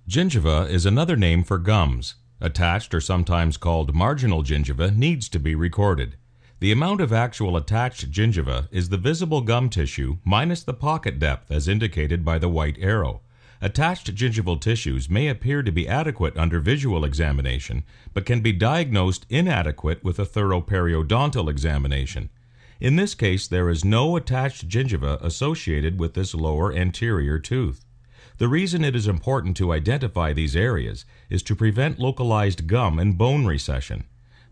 Gingiva is another name for gums. Attached or sometimes called marginal gingiva needs to be recorded. The amount of actual attached gingiva is the visible gum tissue minus the pocket depth as indicated by the white arrow. Attached gingival tissues may appear to be adequate under visual examination, but can be diagnosed inadequate with a thorough periodontal examination. In this case, there is no attached gingiva associated with this lower anterior tooth. The reason it is important to identify these areas is to prevent localized gum and bone recession.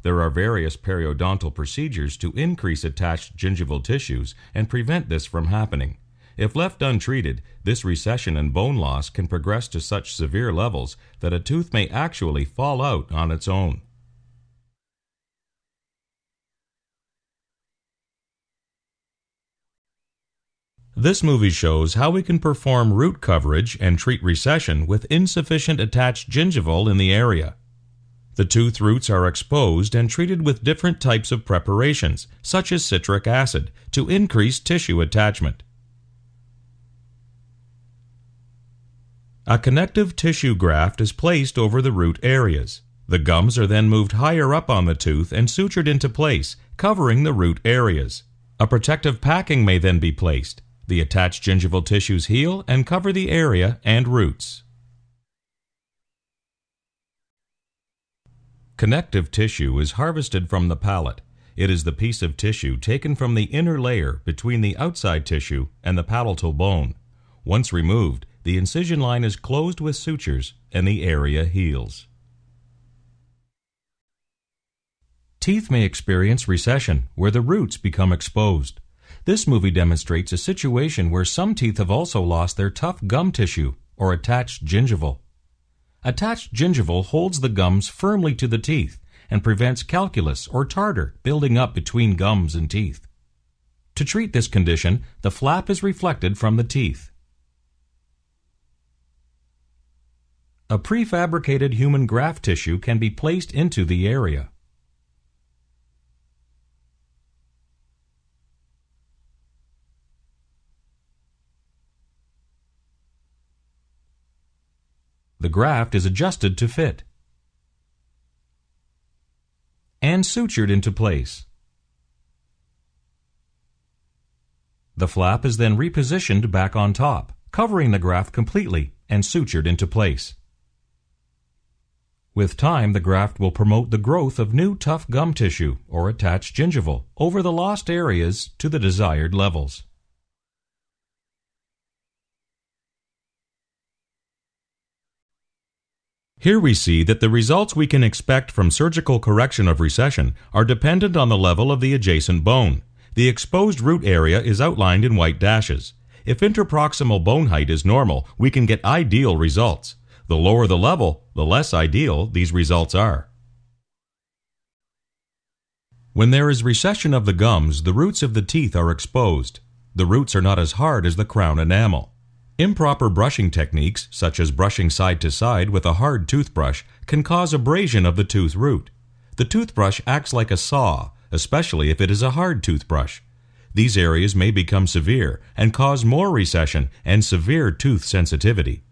There are various periodontal procedures to increase attached gingival tissues and prevent this from happening. If left untreated, this recession and bone loss can progress to such severe levels that a tooth may actually fall out on its own. This movie shows how we can perform root coverage and treat recession with insufficient attached gingival in the area. The tooth roots are exposed and treated with different types of preparations, such as citric acid, to increase tissue attachment. A connective tissue graft is placed over the root areas. The gums are then moved higher up on the tooth and sutured into place, covering the root areas. A protective packing may then be placed. The attached gingival tissues heal and cover the area and roots. Connective tissue is harvested from the palate. It is the piece of tissue taken from the inner layer between the outside tissue and the palatal bone. Once removed, the incision line is closed with sutures and the area heals. Teeth may experience recession where the roots become exposed. This movie demonstrates a situation where some teeth have also lost their tough gum tissue or attached gingival. Attached gingival holds the gums firmly to the teeth and prevents calculus or tartar building up between gums and teeth. To treat this condition, the flap is reflected from the teeth. A prefabricated human graft tissue can be placed into the area. The graft is adjusted to fit and sutured into place. The flap is then repositioned back on top, covering the graft completely and sutured into place. With time, the graft will promote the growth of new tough gum tissue or attached gingival over the lost areas to the desired levels. Here we see that the results we can expect from surgical correction of recession are dependent on the level of the adjacent bone. The exposed root area is outlined in white dashes. If interproximal bone height is normal, we can get ideal results. The lower the level, the less ideal these results are. When there is recession of the gums, the roots of the teeth are exposed. The roots are not as hard as the crown enamel. Improper brushing techniques, such as brushing side to side with a hard toothbrush, can cause abrasion of the tooth root. The toothbrush acts like a saw, especially if it is a hard toothbrush. These areas may become severe and cause more recession and severe tooth sensitivity.